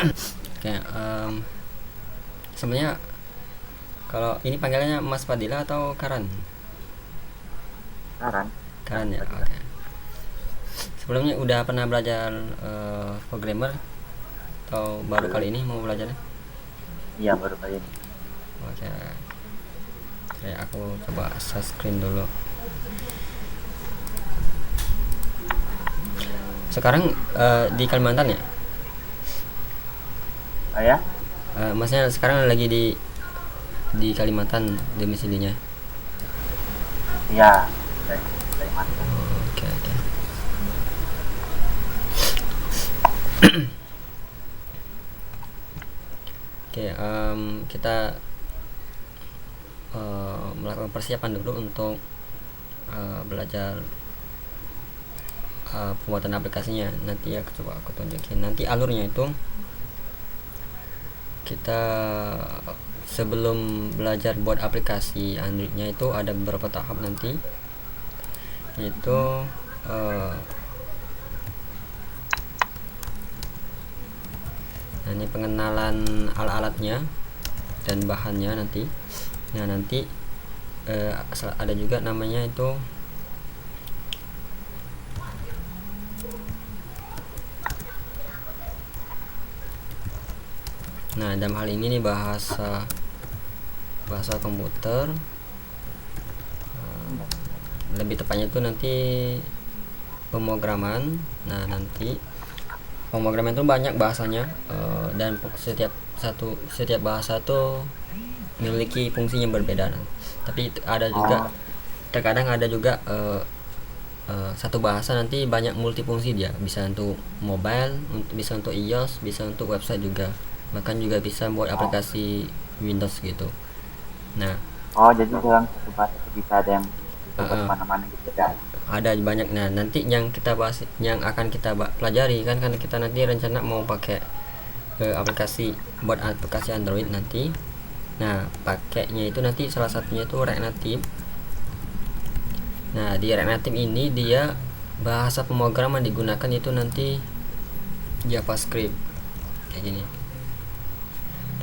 Oke, sebenarnya kalau ini panggilannya Mas Fadila atau Karan? Saran. Karan ya. Oke. Sebelumnya udah pernah belajar programmer atau baru Belum. kali ini mau belajar? Iya, baru kali ini. Oke. Oke, aku coba share screen dulu. Sekarang di Kalimantan ya? Oh ya? Masnya sekarang lagi di Kalimantan domisilinya. Iya, dari Kalimantan. Oke, oke. Oke, kita melakukan persiapan dulu untuk belajar pembuatan aplikasinya. Nanti ya coba aku tunjukin. Nanti alurnya itu kita sebelum belajar buat aplikasi Androidnya itu ada beberapa tahap nanti, yaitu eh, nah, ini pengenalan alat-alatnya dan bahannya nanti. Nah nanti ada juga namanya itu nah dalam hal ini nih bahasa komputer, lebih tepatnya itu nanti pemrograman. Nah nanti pemrograman itu banyak bahasanya, dan setiap bahasa tuh memiliki fungsi yang berbeda. Tapi ada juga, Oh, terkadang ada juga satu bahasa nanti banyak multifungsi, dia bisa untuk mobile, bisa untuk iOS, bisa untuk website juga, bahkan juga bisa buat oh, aplikasi Windows gitu. Nah oh, jadi dalam satu bahasa itu bisa ada yang bisa uh, buat uh, kemana-mana gitu ya? ada banyak. Nah nanti yang kita bahas, yang akan kita pelajari kan, karena kita nanti rencana mau pakai aplikasi buat aplikasi Android nanti. Nah pakainya itu nanti salah satunya itu React Native. Nah di React Native ini dia bahasa pemrograman digunakan itu nanti JavaScript kayak gini,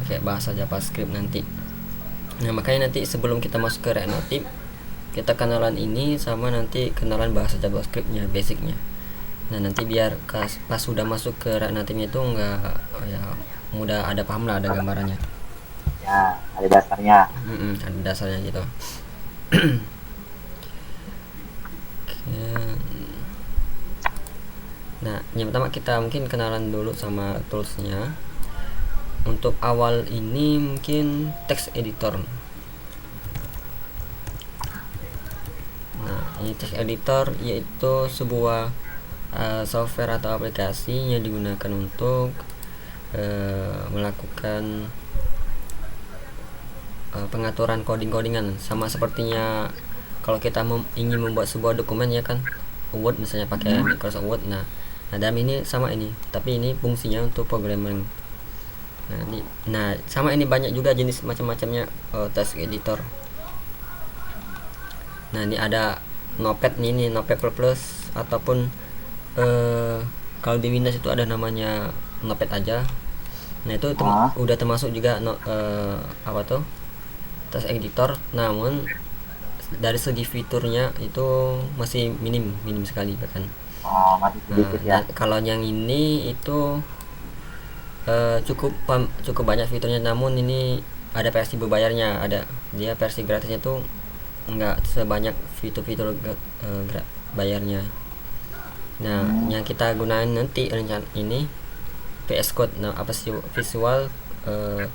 pakai bahasa JavaScript nanti. Nah makanya nanti sebelum kita masuk ke React Native, kita kenalan ini sama nanti kenalan bahasa JavaScriptnya, basicnya. Nah nanti biar pas sudah masuk ke React Native itu enggak, ya mudah, ada paham lah, ada gambarannya. Ya, ada dasarnya. Ada dasarnya gitu. Oke. Nah yang pertama kita mungkin kenalan dulu sama toolsnya. Untuk awal ini mungkin text editor. Nah ini text editor yaitu sebuah software atau aplikasi yang digunakan untuk melakukan pengaturan codingan, sama sepertinya kalau kita ingin membuat sebuah dokumen ya kan, Word misalnya pakai Hmm. Microsoft Word. Nah dalam ini sama ini, tapi ini fungsinya untuk programming. Nah sama ini banyak juga jenis macam-macamnya text editor. Nah ini ada Notepad nih, ini Notepad plus, ataupun kalau di Windows itu ada namanya Notepad aja. Nah itu Ah, udah termasuk juga apa tuh, text editor, namun dari segi fiturnya itu masih minim minim sekali bahkan. oh, masih sedikit ya. Dan kalau yang ini itu cukup banyak fiturnya, namun ini ada versi berbayarnya, ada dia versi gratisnya tuh nggak sebanyak fitur-fitur bayarnya. Nah Hmm. yang kita gunain nanti rencana ini VS Code. Nah apa sih Visual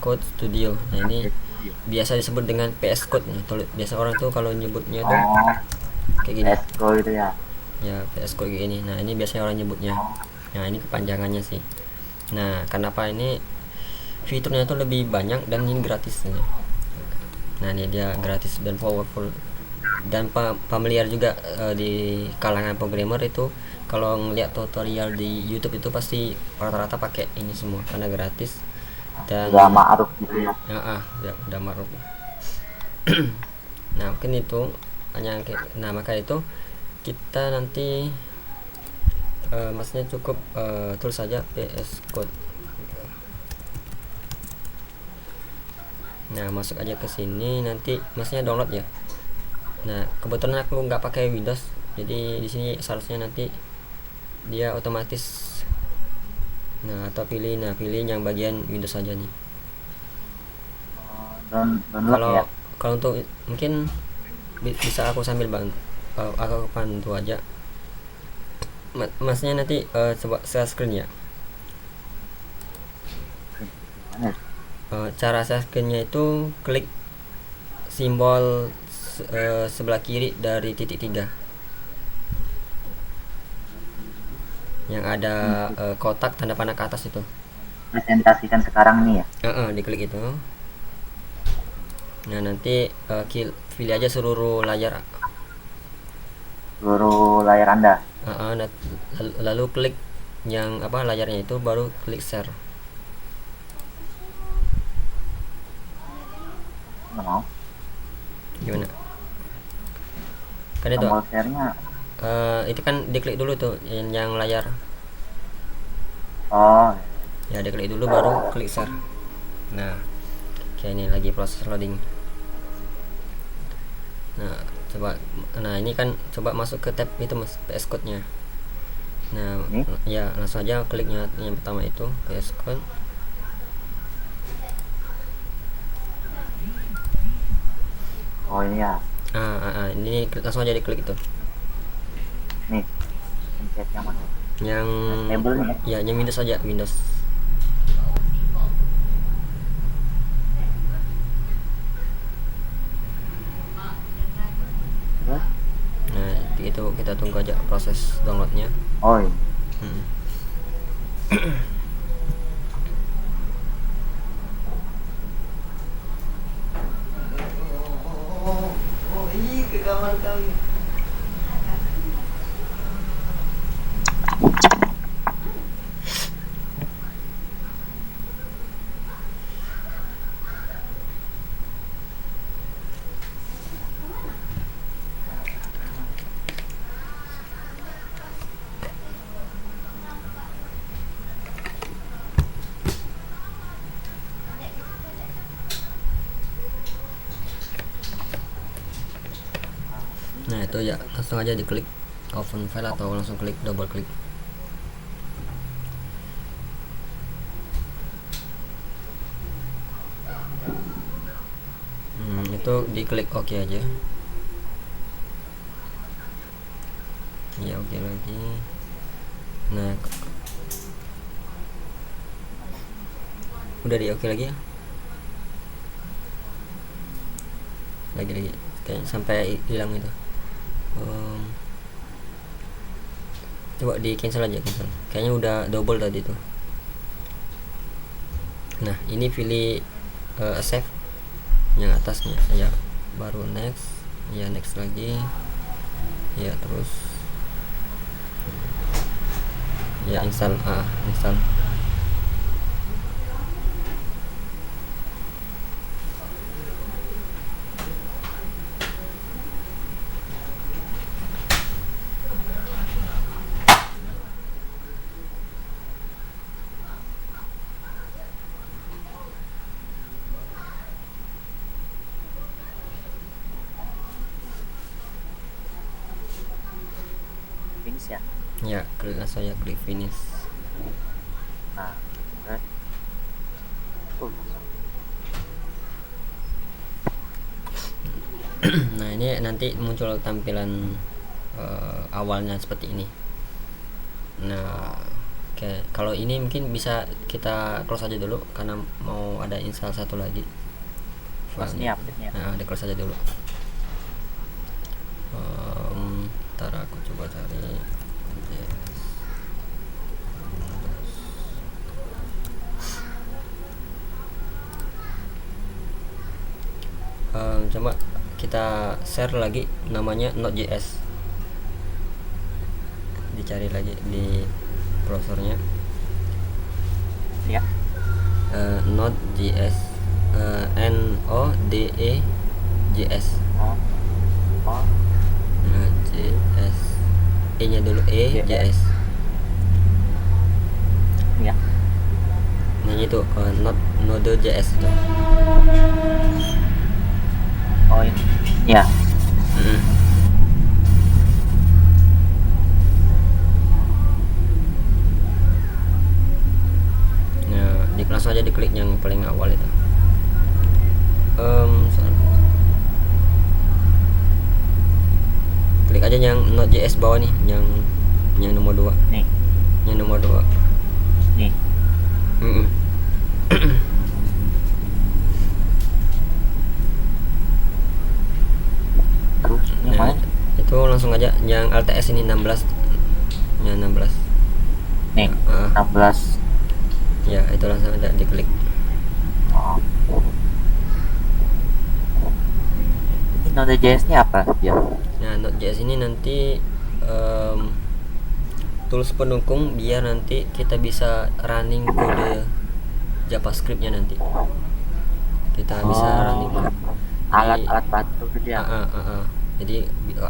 Code Studio. Nah ini biasa disebut dengan VS Code nih. Biasa orang tuh kalau nyebutnya tuh Oh, kayak gini, PSCO gitu ya. ya VS Code kayak gini. Nah ini biasanya orang nyebutnya. Oh, Nah ini kepanjangannya sih. Nah kenapa ini fiturnya tuh lebih banyak dan ini gratis nih. Nah ini dia gratis dan powerful, dan familiar juga di kalangan programmer itu. Kalau ngeliat tutorial di YouTube itu pasti rata-rata pakai ini semua karena gratis dan udah ma'ruf gitu ya. ya, udah maruf. Nah mungkin itu hanya nah maka itu kita nanti maksudnya cukup tulis saja VS Code. Nah, masuk aja ke sini, nanti masnya download ya. Nah, kebetulan aku nggak pakai Windows, jadi di sini seharusnya nanti dia otomatis. Nah, atau pilih yang bagian Windows saja nih. Oh, download Kalau ya. kalau untuk mungkin bisa aku sambil aku bantu aja. Masnya nanti coba share screen ya. Gimana? Cara share screennya itu klik simbol sebelah kiri dari titik 3 yang ada kotak tanda panah ke atas itu. Presentasikan sekarang nih ya. Diklik itu. Nah, nanti pilih aja seluruh layar. Seluruh layar Anda. Lalu klik yang layarnya itu, baru klik share. Nggak mau. Gimana? Kan itu Tombol share-nya. itu kan diklik dulu tuh yang layar. Oh, Ya, diklik dulu baru klik share. Nah, kayak ini lagi proses loading. Nah, ini kan coba masuk ke tab itu Mas, PS Code-nya. Nah, ini. ya langsung aja kliknya yang pertama itu PS Code. Oh ini ya. Ini langsung aja diklik itu. Nih. Pencet yang mana? Yang Label nih ya, yang Windows aja, Windows. Terus? Nah, itu kita tunggu aja proses downloadnya. Oh ini. Nah, itu ya langsung aja diklik open file atau langsung klik double klik. Itu diklik OK aja. Ya, OK lagi. Nah, udah di OK lagi ya. Lagi kayak sampai hilang itu. Coba di cancel aja, cancel. Kayaknya udah double tadi tuh. Nah, ini pilih save yang atasnya ya, baru next. Ya, next lagi. Ya, terus ya install. Install. Finish ya. Ya, klik langsung ya, klik finish. Nah, terus. Nah, ini nanti muncul tampilan awalnya seperti ini. Nah, oke, kalau ini mungkin bisa kita close aja dulu karena mau ada install satu lagi Ini update-nya. Nah, di close aja dulu. Ntar aku coba cari. Coba kita share lagi, namanya Node.js. Dicari lagi di browsernya. Ya. Node.js, Node.js. Oh. JS, E nya dulu, JS. Ya. Nah, yang itu Node.js itu. Oh ini ya. Mm-mm. Nah, langsung aja diklik yang paling awal itu. Klik aja yang Node.js bawah nih, yang nomor 2. Nih Yang nomor 2. nih. Mm-mm. Terus ini Nah, mana? itu langsung aja yang LTS ini 16. Yang 16. Nih Ah, 16. ya itu langsung aja diklik. Oh. Ini Node.js nya apa dia? Nah, Node.js ini nanti tools pendukung biar nanti kita bisa running kode JavaScript-nya nanti. Kita bisa running Oh, code. Jadi alat-alat bantu gitu ya. jadi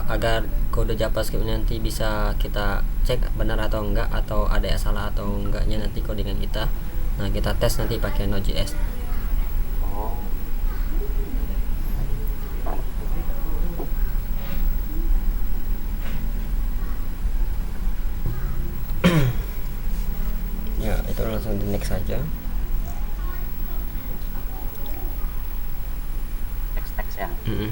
agar kode JavaScript nanti bisa kita cek benar atau enggak, atau ada yang salah atau enggaknya nanti codingan kita. Nah, kita tes nanti pakai Node.js. Oh, Ya, itu langsung di next saja. next ya. Mm-mm.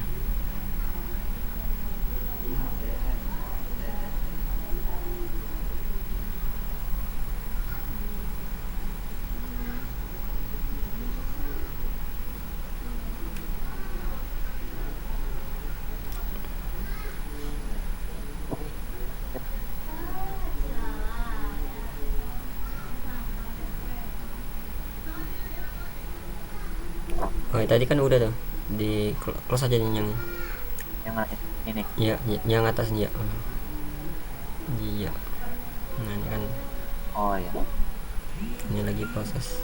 Oh, tadi kan udah tuh di close aja yang Yang mana ini? ya, yang atasnya. Iya. Nah, ini kan Oh ya. ini lagi proses.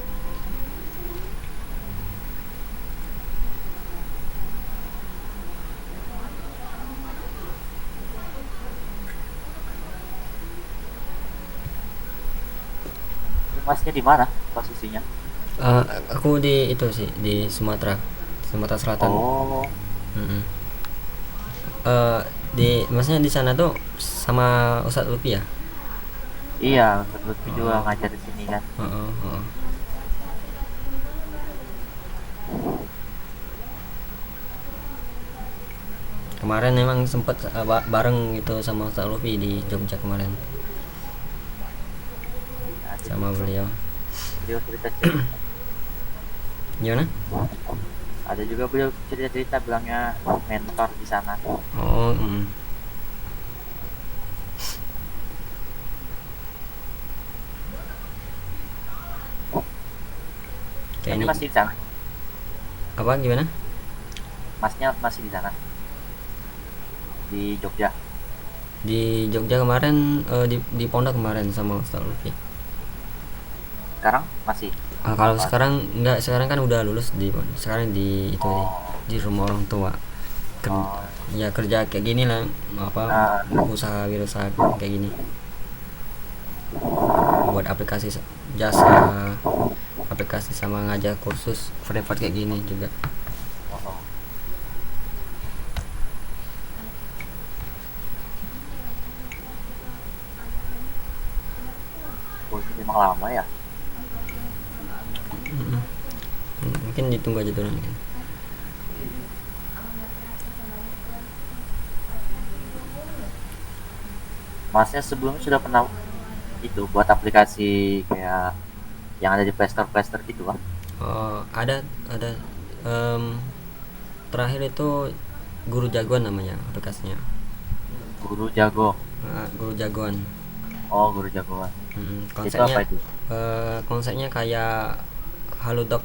Ini masnya di mana posisinya? Aku di itu sih di Sumatera Selatan. Oh, Mm-mm. Di masnya di sana tuh sama Ustadz Lupi ya? iya, Ustadz Lutfi juga Oh, ngajar di sini kan. oh, oh. Kemarin memang sempet bareng gitu sama Ustadz Lupi di Jogja kemarin Ada sama juga beliau. beliau cerita-cerita. Gimana? Ada juga beliau cerita-cerita bilangnya mentor di sana. Oh, mm. Kayak Tapi ini masih di sana. apa gimana? Masnya masih di sana. Di Jogja. Di Jogja kemarin, di Pondok kemarin sama Ustadz Lupi. Sekarang masih. Kalau Apa? sekarang enggak, sekarang kan udah lulus, sekarang di itu Oh, di rumah orang tua. oh. Ya kerja kayak gini lah, apa, Nah, usaha wirausaha kayak gini, buat jasa aplikasi sama ngajar kursus privat kayak gini juga. oh, oh. Oh, ini memang lama ya. Mungkin ditunggu aja dulu nih. Masnya sebelumnya sudah pernah itu buat aplikasi kayak yang ada di Play Store gitu kan? Oh, ada. Em, Terakhir itu Guru Jagoan namanya aplikasinya. Guru Jago. Guru Jagoan. Oh, Guru Jagoan. Itu Konsepnya apa itu? konsepnya kayak Halodoc,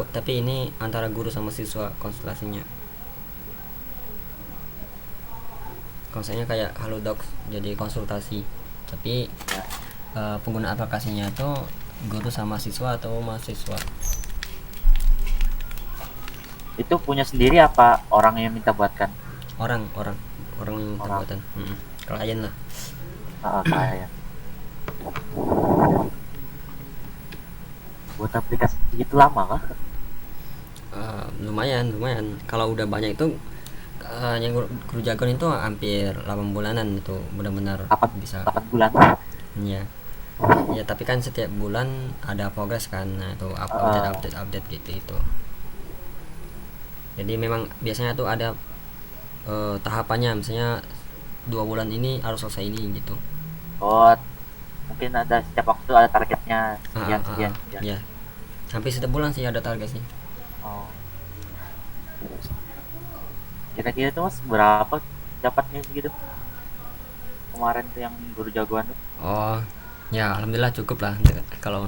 tapi ini antara guru sama siswa konsultasinya. Konsepnya kayak Halodoc, jadi konsultasi, tapi Ya. pengguna aplikasinya itu guru sama siswa atau mahasiswa. Itu punya sendiri apa orang yang minta buatkan? Orang orang orang yang minta Orang. buatan. Klien lah. Kayak ya. buat aplikasi itu lama kah? Lumayan kalau udah banyak itu, yang guru jagoan itu hampir 8 bulanan itu benar-benar 8 bisa. 8 bulan. Ya, ya tapi kan setiap bulan ada progres kan, nah itu Heeh. update gitu itu. Jadi memang biasanya tuh ada tahapannya, misalnya 2 bulan ini harus selesai ini gitu. Oh, mungkin ada setiap waktu ada targetnya Ah, sekian ah, ah, sekian ah. sekian. Ya, hampir setiap bulan sih ada target sih. Oh, kira-kira tuh mas berapa dapatnya segitu kemarin tuh yang guru jagoan tuh? Oh, ya alhamdulillah cukup lah kalau.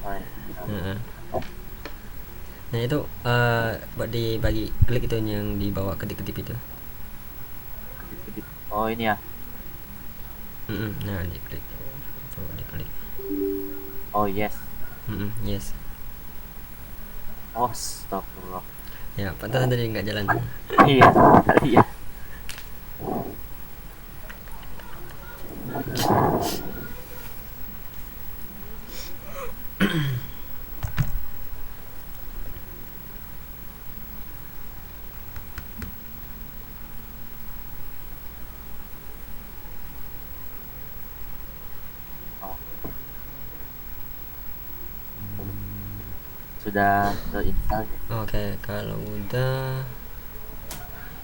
Oh, ya. Heeh. Nah itu buat dibagi klik itu yang dibawa kedip-kedip itu. Kedip-kedip. Oh ini ya. Nah diklik, coba diklik. Oh yes. Yes. Oh, astagfirullah. Ya pantas tadi nggak jalan. Iya, iya. Oh, sudah terinstall ya. Oke, kalau udah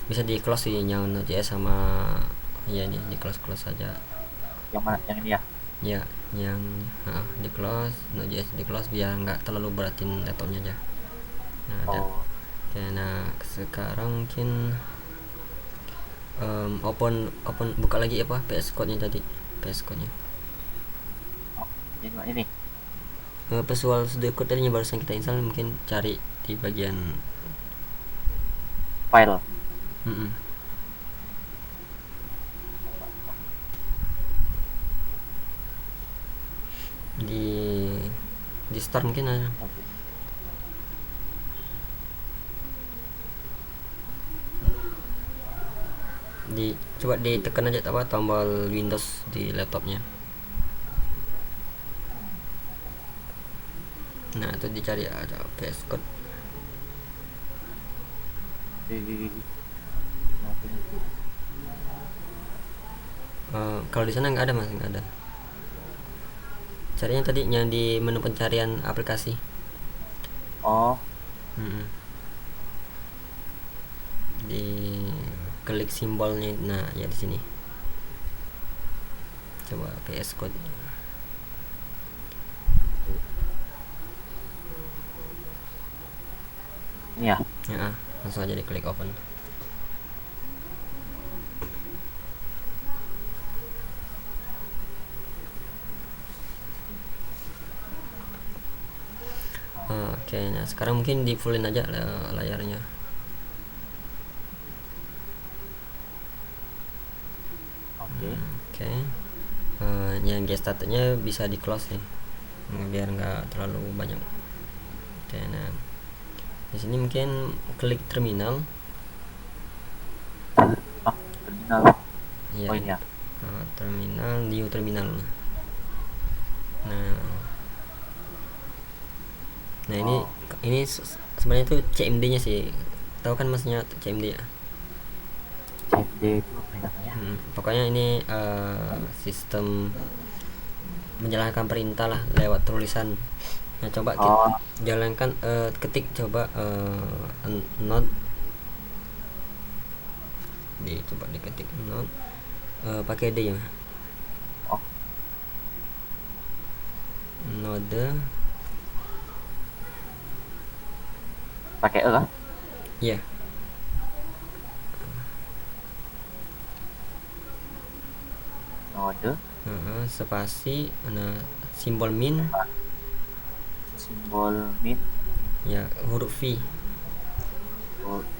bisa di close sih yang Node.js sama, ya ini di close saja. Yang mana? Yang ini ya. Ya, yang di close Node.js di close biar nggak terlalu beratin laptopnya aja. Nah, ada. Oh, Oke, nah sekarang mungkin open open buka lagi apa PS Code-nya tadi. PS Code-nya. oh, ini. Visual Studio Code tadinya barusan kita install, mungkin cari di bagian File. mm-mm, di start mungkin ada. Oke. Coba ditekan aja apa tombol Windows di laptopnya. Nah itu dicari aja VS Code. Di- Kalau di sana nggak ada mas, nggak ada. Carinya tadi yang di menu pencarian aplikasi. Oh, Mm-mm. Di klik simbolnya, nah ya di sini. Coba VS Code. ini ya. Ya, langsung aja diklik open. Oke, nah sekarang mungkin di fullin aja layarnya. Oke. Oke. Yang gestartnya bisa di close nih, biar nggak terlalu banyak. Oke, nah di sini mungkin klik terminal. Ah, terminal. Ya, Oh ini ya. terminal, new terminal. Nah, ini Oh, sebenarnya itu CMD-nya sih. Tahu kan masnya CMD ya? CMD itu apa ya namanya? Pokoknya ini sistem menjalankan perintah lah lewat tulisan. Nah, coba Oh, jalankan, ketik coba node, coba diketik node, pakai D ya. oh, Node, pakai E kah? ya. Node, Spasi, nah simbol min, simbol min, ya huruf V.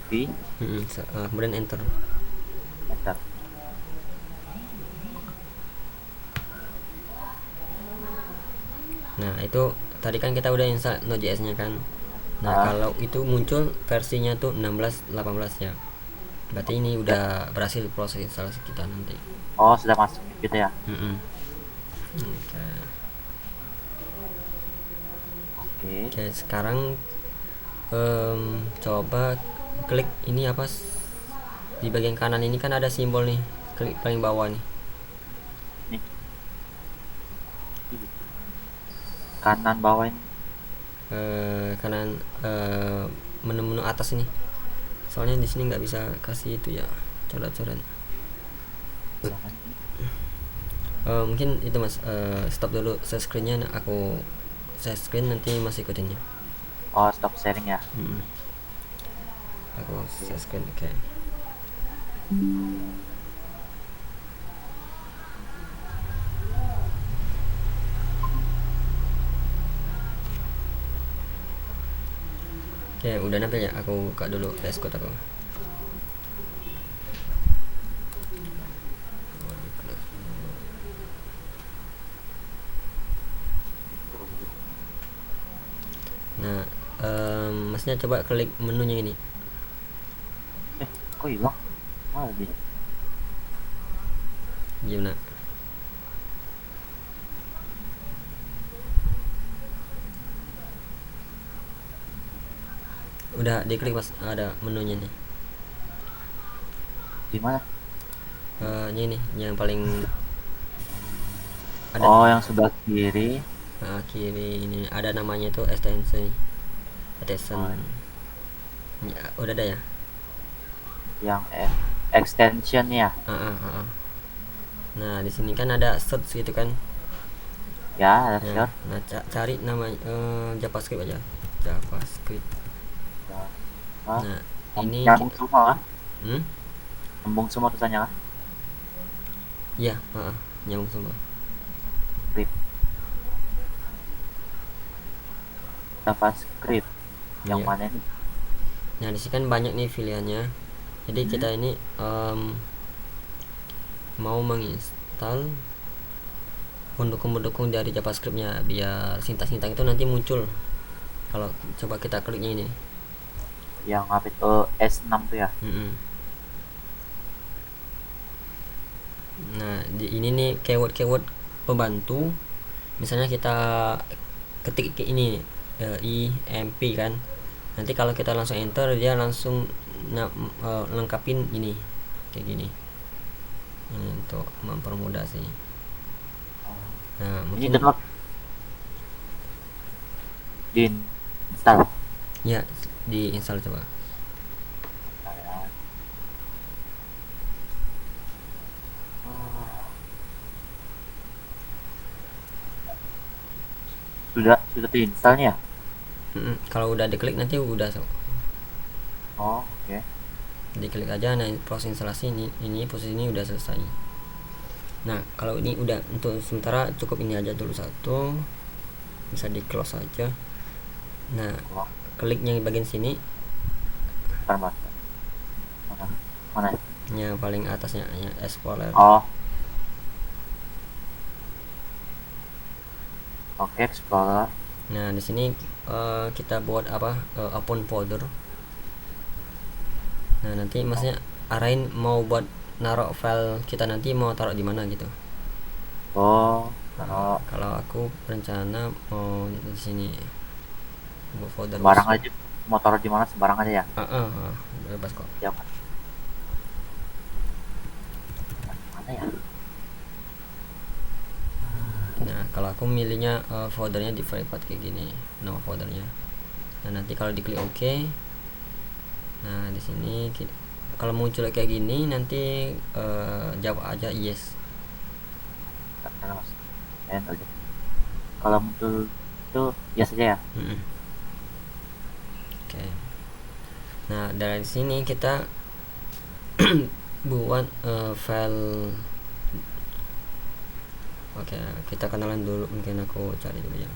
V, Kemudian enter. enter. Nah itu tadi kan kita udah install Node.js nya kan. Nah Ah, kalau itu muncul versinya tuh 16 18 ya, berarti ini udah berhasil proses instalasi kita nanti. oh sudah masuk gitu ya. Mm-mm. Oke. Oke. Oke, sekarang coba klik ini apa di bagian kanan ini kan ada simbol nih, klik paling bawah nih. Nih. Kanan bawah ini. Kanan menu-menu atas ini. Soalnya di sini nggak bisa kasih itu ya, coret-coret. Jangan. Mungkin itu mas, stop dulu share screennya, aku share screen nanti masih ikutinnya. Oh, stop sharing ya. Aku share screen. Oke. Oke, udah nampil ya, aku buka dulu dashboard aku. Nah, masnya coba klik menunya ini. Kok hilang? Oh, di. Gimana? Udah diklik mas, ada menunya nih. Di mana? Ini nih yang paling ada. Oh, yang sebelah kiri. Kiri ini ada namanya tuh extension. Extension. Ya, udah ada ya? Yang extension ya. Nah, di sini kan ada search gitu kan. Ya, ada Nah, short. cari nama JavaScript aja. JavaScript. Nah, ini nyambung semua kan? Hmm? Nyambung semua tulisannya kan? Iya, nyambung semua. Script. JavaScript. Yang Iya. mana nih? Nah, di sini kan banyak nih pilihannya. Jadi kita ini mau menginstal pendukung-pendukung dari JavaScript-nya biar sintak-sintak itu nanti muncul. Kalau coba kita kliknya ini. Yang apa itu S6 tuh ya? Nah, di ini nih keyword pembantu. Misalnya kita ketik ini IMP kan. Nanti kalau kita langsung enter dia langsung lengkapin ini kayak gini. Ini untuk mempermudah sih. Nah, Ini mungkin download di install. ya diinstal coba. Sudah diinstalnya ya? Kalau udah diklik nanti udah Oh, oke. diklik aja. Nah, proses instalasi ini posisi ini udah selesai. Nah, kalau ini udah untuk sementara cukup ini aja dulu satu, bisa di close aja. Nah, kliknya di bagian sini. Mana? Yang paling atasnya ya Explorer. Oh. Oke, Explorer. Nah, di sini kita buat apa? Open folder. Nah, nanti masnya arahin mau buat naruh file kita nanti mau taruh di mana gitu. Oh, kalau aku rencana mau di sini buat folder sembarang aja. Mau taruh di mana sembarang aja ya? Bebas kok. Ya, mana ya? Nah, kalau aku milihnya foldernya di file path kayak gini, nama foldernya. Nah, nanti kalau diklik OK, nah di sini kalau muncul kayak gini nanti jawab aja yes. Karena mas, kalau muncul itu yes aja ya. Oke. Nah, dari sini kita buat file. Oke, kita kenalan dulu, mungkin aku cari dulu ya.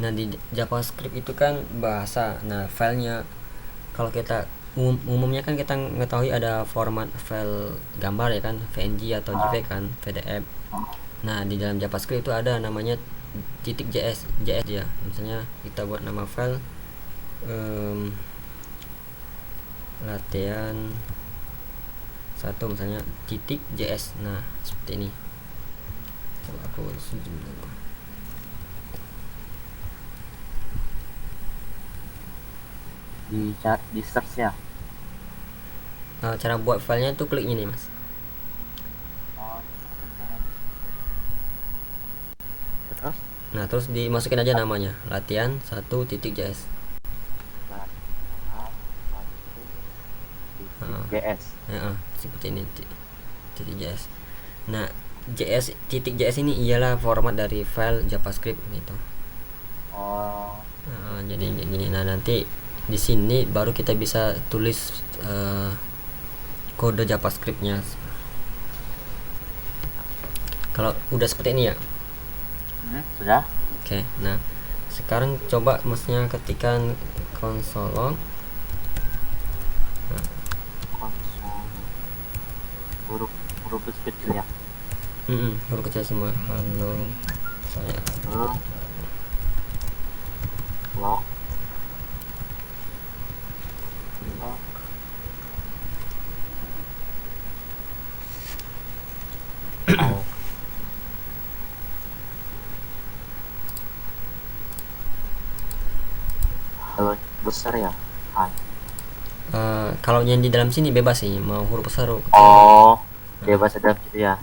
Nah, di JavaScript itu kan bahasa. Nah, filenya kalau kita umumnya kan kita mengetahui ada format file gambar ya kan, PNG atau JPEG kan, PDF. Nah, di dalam JavaScript itu ada namanya .js ya. Misalnya kita buat nama file latihan 1 misalnya .js. Nah, seperti ini. Coba aku zoom dulu. di search ya. Cara buat filenya itu klik ini mas. Oh, terus Nah terus dimasukin aja namanya latihan 1.js. Ah, JS. seperti ini titik .js. Nah JS ini ialah format dari file JavaScript gitu. Oh, Jadi gini. Nah nanti di sini baru kita bisa tulis kode JavaScriptnya. Kalau udah seperti ini ya. sudah. Oke. Nah sekarang coba masnya ketikkan console log. Konsol huruf huruf kecil ya. Huruf kecil semua. Halo saya. Log log oh, halo besar ya. Kalau yang di dalam sini bebas sih mau huruf besar huruf kecil. Oh, bebas ada gitu ya.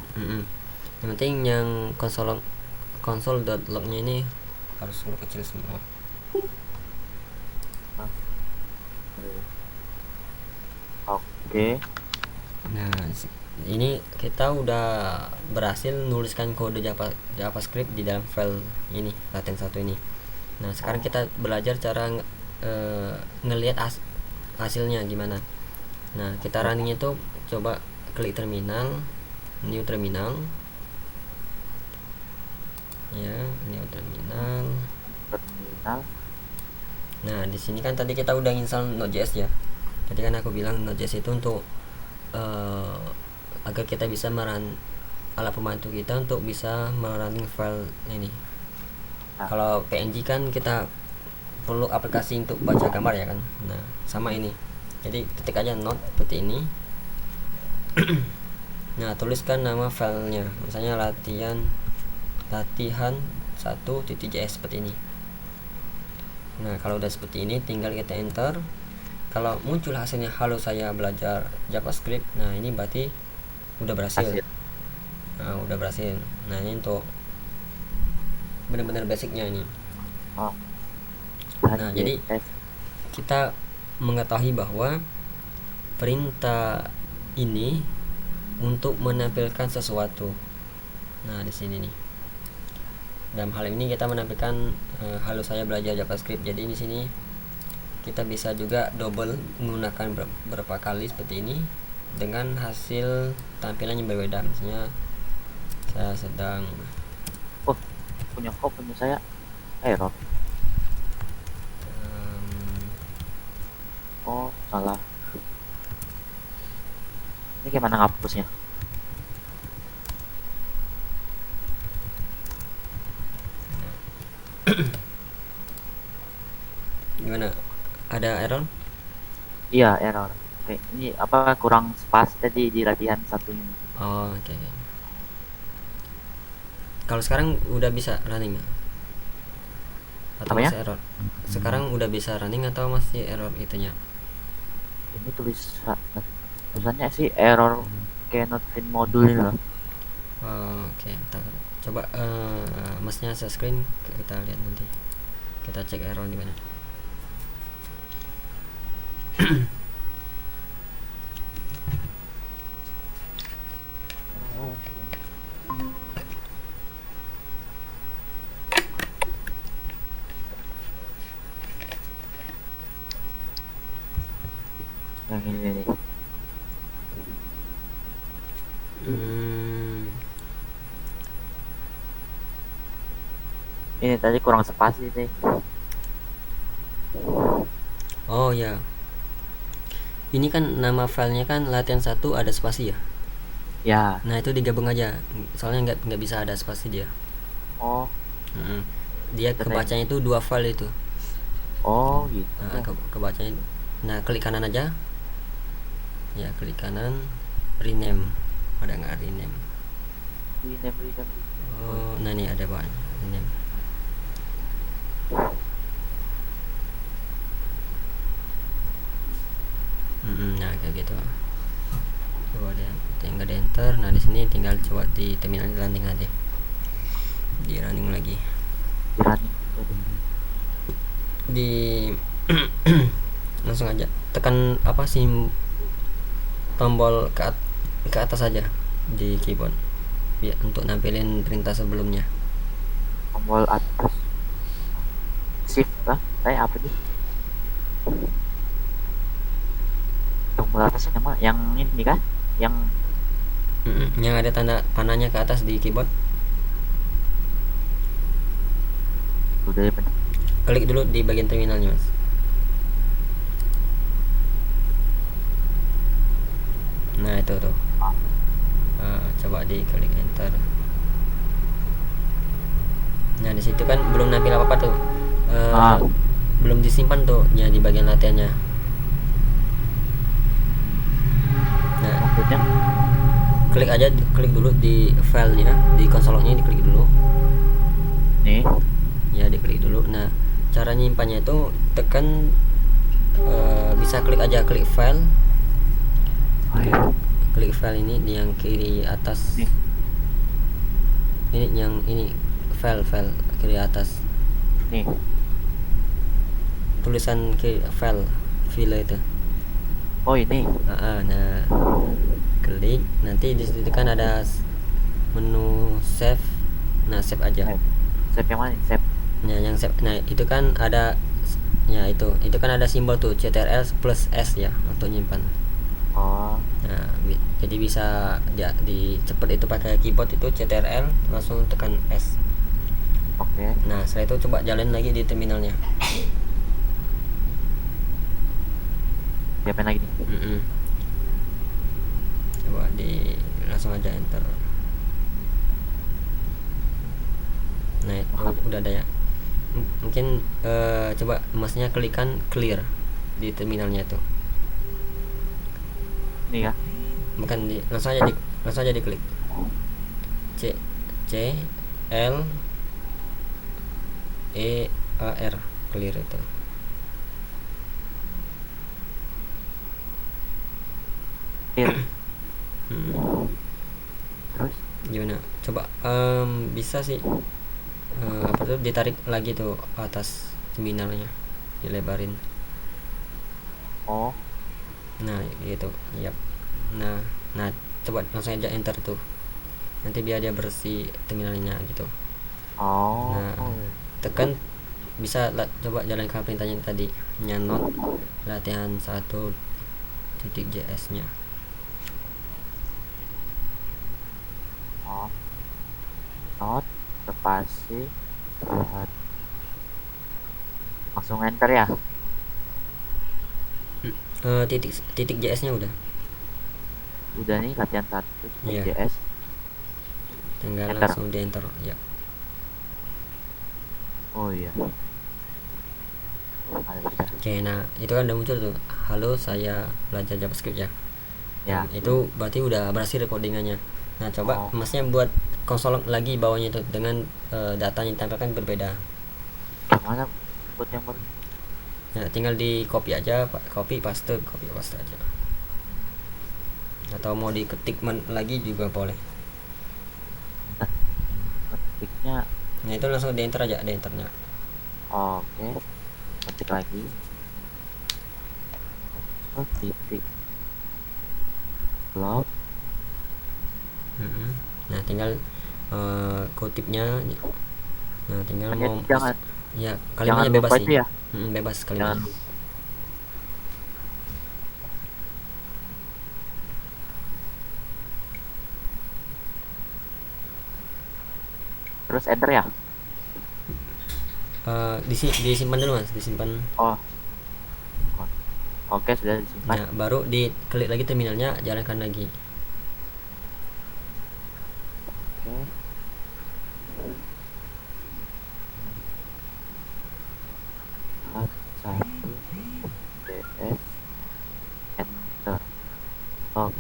Yang penting yang console.log-nya ini harus huruf kecil semua. Oke. Nah ini kita udah berhasil nuliskan kode JavaScript di dalam file ini latihan 1 ini. Nah sekarang kita belajar cara ngelihat hasilnya gimana. Nah kita running itu coba klik terminal, new terminal ya, new terminal. Nah di sini kan tadi kita udah install Node.js ya. Tadi kan aku bilang Node.js itu untuk agar kita bisa alat pembantu kita untuk bisa merunning file ini. Kalau PNG kan kita perlu aplikasi untuk baca gambar ya kan. Nah sama ini, jadi ketik aja node seperti ini. Nah tuliskan nama filenya, misalnya latihan 1.js seperti ini. Nah kalau udah seperti ini tinggal kita enter. Kalau muncul hasilnya halo saya belajar JavaScript, nah ini berarti udah berhasil. Nah udah berhasil. Nah ini untuk benar-benar basicnya ini. Nah jadi kita mengetahui bahwa perintah ini untuk menampilkan sesuatu. Nah di sini nih. Dalam hal ini kita menampilkan halo saya belajar JavaScript. Jadi di sini kita bisa juga double menggunakan beberapa kali seperti ini dengan hasil tampilan yang berbeda. Misalnya saya sedang punya saya error. Oh salah. Ini gimana ngapusnya? Gimana? Ada error? Iya error. Oke, ini apa kurang spas tadi di latihan satunya? Oh oke. Kalau sekarang udah bisa running atau masih error? Sekarang udah bisa running atau masih error itunya? Ini tulisannya sih error cannot find module ini loh. Oke, coba masnya share screen, kita lihat nanti. Kita cek error di mana. Yang ini nih. Ini tadi kurang spasi nih. Oh ya. Ini kan nama filenya kan latihan 1 ada spasi ya. Ya. Nah itu digabung aja. Soalnya nggak bisa ada spasi dia. Oh. Dia kebacanya itu 2 file itu. Oh gitu. Nah, kebacanya. Nah klik kanan aja. Ya klik kanan. Rename. Ada nggak rename? Rename. Oh, nah ini ada banyak rename. gitu. Coba deh tinggal di enter. Nah di sini tinggal coba di terminal running aja, di running lagi di langsung aja tekan apa sih tombol ke atas aja di keyboard ya, untuk nampilin perintah sebelumnya. tombol atas shift lah apa sih tombol atas yang mana, yang ini kah, yang Yang ada tanda panahnya ke atas di keyboard. udah benar. Klik dulu di bagian terminalnya mas. Nah itu tuh. Coba diklik enter. Nah di situ kan belum nampil apa apa tuh. Belum disimpan tuh ya di bagian latihannya. Nah maksudnya klik dulu di filenya, di konsolnya diklik dulu. nih Ya diklik dulu. Nah cara nyimpannya itu tekan bisa klik aja, klik file. Klik file ini di yang kiri atas nih ini, yang ini file kiri atas nih tulisan file itu. ini Nah klik, nanti di situ kan ada menu save. Nah save aja. save yang mana nih? Save Nah yang save, nah itu kan ada ya, itu kan ada simbol tuh CTRL plus S ya untuk nyimpan. Nah jadi bisa di cepet itu pakai keyboard itu CTRL langsung tekan S. Oke. Nah setelah itu coba jalan lagi di terminalnya. Diapain lagi nih? Coba di langsung aja enter. Nah itu udah ada ya. Mungkin coba masnya klikkan clear di terminalnya itu. Nih ya. Bukan langsung aja diklik C L E A R, clear itu. Terus Gimana? Coba bisa sih apa tuh ditarik lagi tuh atas terminalnya, dilebarin. Nah gitu. Yap. Nah coba langsung aja enter tuh, nanti biar dia bersih terminalnya gitu. Nah tekan bisa coba jalan ke perintahnya tadi, nyanot latihan 1.js nya. not spasi langsung enter ya. Titik js nya udah nih latihan 1.js. tinggal enter. langsung di enter ya. Iya. Oke, nah itu kan udah muncul tuh, halo saya belajar JavaScript ya. Ya. Itu berarti udah berhasil recordingannya. Nah coba masnya buat konsol lagi bawahnya itu dengan data yang ditampilkan berbeda. Gimana buat yang baru? Nah tinggal di copy aja, copy paste aja. Atau mau diketik lagi juga boleh. Ketiknya. Nah itu langsung di enter aja, di enternya. Oke. Ketik lagi. Titik. Log. Nah tinggal kutipnya. Nah tinggal mau jangan, ya kalimatnya bebas sih ya? Bebas kalimatnya. Terus enter ya. Disimpan dulu mas, disimpan. Oke, sudah disimpan. Nah baru diklik lagi terminalnya, jalankan lagi. Oke.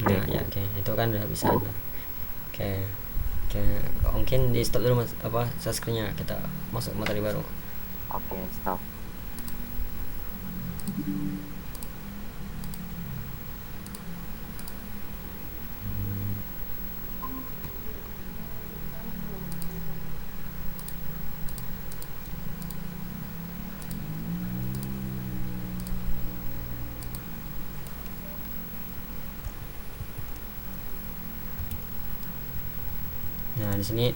Nah ya oke, itu kan udah bisa. Oke, mungkin di stop dulu mas, subscribe-nya, kita masuk materi baru. Oke, stop. Nah, di sini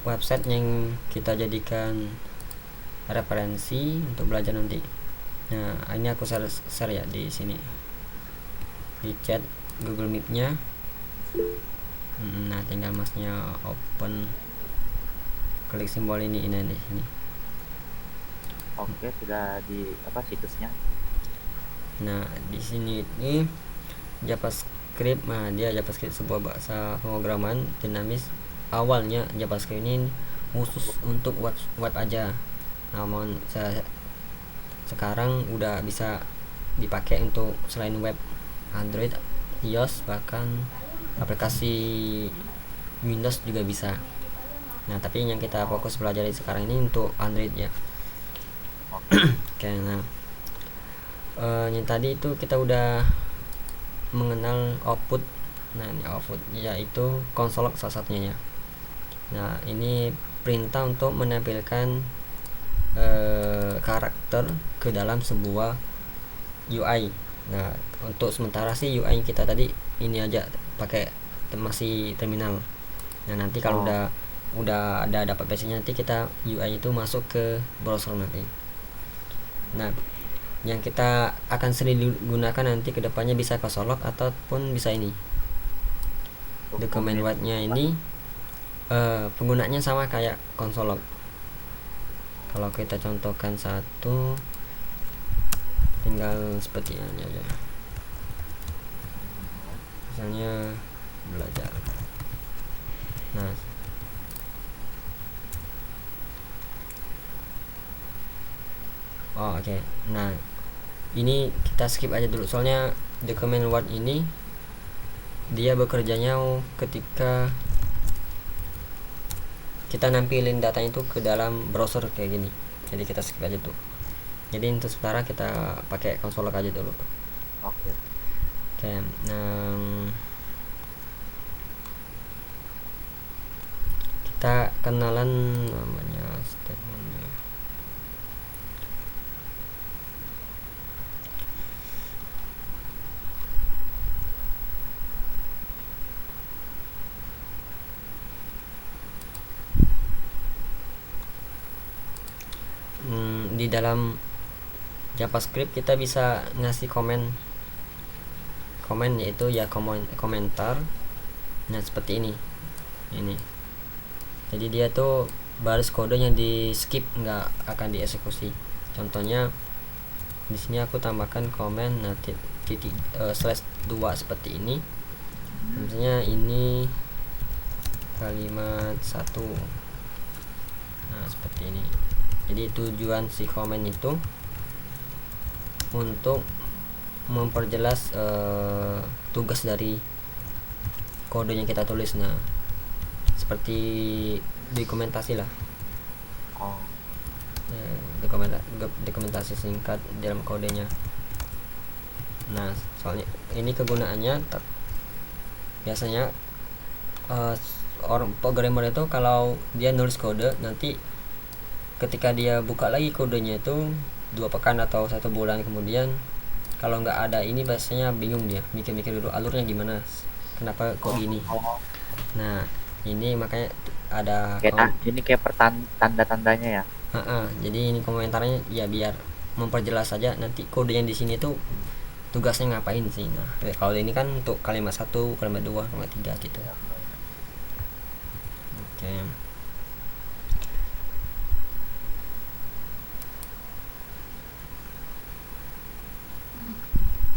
website yang kita jadikan referensi untuk belajar nanti. Nah, ini aku share ya di sini di chat Google Meet-nya. Nah, tinggal masnya open, klik simbol ini di sini. Oke, sudah di situsnya. Nah, di sini ini JavaScript. Nah, dia JavaScript sebuah bahasa pemrograman dinamis. Awalnya JavaScript ini khusus untuk web aja, namun sekarang udah bisa dipakai untuk selain web, Android, iOS, bahkan aplikasi Windows juga bisa. Nah, tapi yang kita fokus belajar sekarang ini untuk Android ya. Oke, nah yang tadi itu kita udah mengenal output. Nah, ini output yaitu konsol salah satunya ya. Nah, ini perintah untuk menampilkan karakter ke dalam sebuah UI. Nah, untuk sementara sih UI kita tadi ini aja pakai masih terminal. Nah, nanti kalau udah ada dapat basic-nya, nanti kita UI itu masuk ke browser nanti. Nah, yang kita akan sering digunakan nanti kedepannya bisa Casolog ataupun bisa ini Document Write-nya. Ini penggunaannya sama kayak Consolog. Kalau kita contohkan satu, tinggal seperti ini aja, misalnya belajar. Nah, oke. Nah, ini kita skip aja dulu soalnya Document Word ini dia bekerjanya ketika kita nampilin data itu ke dalam browser kayak gini. Jadi kita skip aja tuh. Jadi untuk sementara kita pakai konsol aja dulu. Oke. Nah, kita kenalan namanya statementnya. Di dalam JavaScript kita bisa ngasih komen yaitu ya komentar. Nah, seperti ini. Jadi dia tuh baris kodenya di skip, nggak akan dieksekusi. Contohnya di sini aku tambahkan komen titik /2 seperti ini. Misalnya ini kalimat 1. Nah, seperti ini. Jadi tujuan si komen itu untuk memperjelas tugas dari kode yang kita tulis. Nah, seperti dokumentasi lah. Dokumentasi singkat dalam kodenya. Nah, soalnya ini kegunaannya biasanya orang programmer itu kalau dia nulis kode, nanti ketika dia buka lagi kodenya itu 2 pekan atau 1 bulan kemudian, kalau nggak ada ini biasanya bingung, dia mikir-mikir dulu alurnya gimana, kenapa kok gini. Nah, ini makanya ada ini kayak tanda-tandanya ya. Jadi ini komentarnya ya biar memperjelas saja nanti kode yang di sini tuh tugasnya ngapain sih. Nah, kalau ini kan untuk kalimat 1, kalimat 2, kalimat 3 gitu. Oke.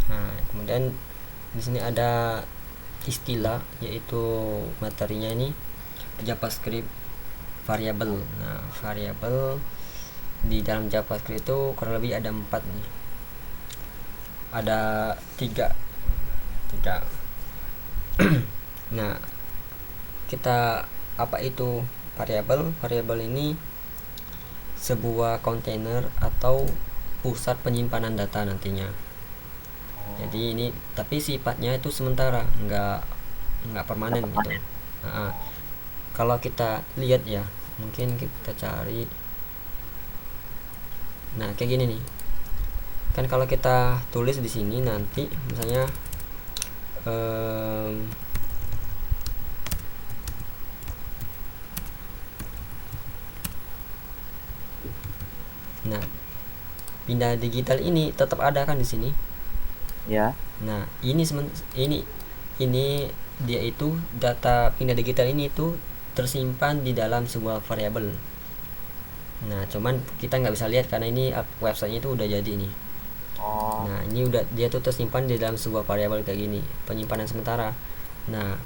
Nah, kemudian di sini ada istilah, yaitu materinya ini JavaScript variabel. Nah, variabel di dalam JavaScript itu kurang lebih ada 4 nih. Ada 3. Nah, kita apa itu variabel? Variabel ini sebuah kontainer atau pusat penyimpanan data nantinya. Jadi ini tapi sifatnya itu sementara, nggak permanen gitu. Kalau kita lihat ya, mungkin kita cari. Nah, kayak gini nih. Kan kalau kita tulis di sini nanti misalnya Nah, pindah digital ini tetap ada kan di sini. Ya. Nah, ini dia itu data pindah digital ini itu tersimpan di dalam sebuah variabel. Nah, cuman kita nggak bisa lihat karena ini websitenya itu udah jadi nih. Oh, Nah, ini udah dia tuh tersimpan di dalam sebuah variabel kayak gini, penyimpanan sementara. Nah,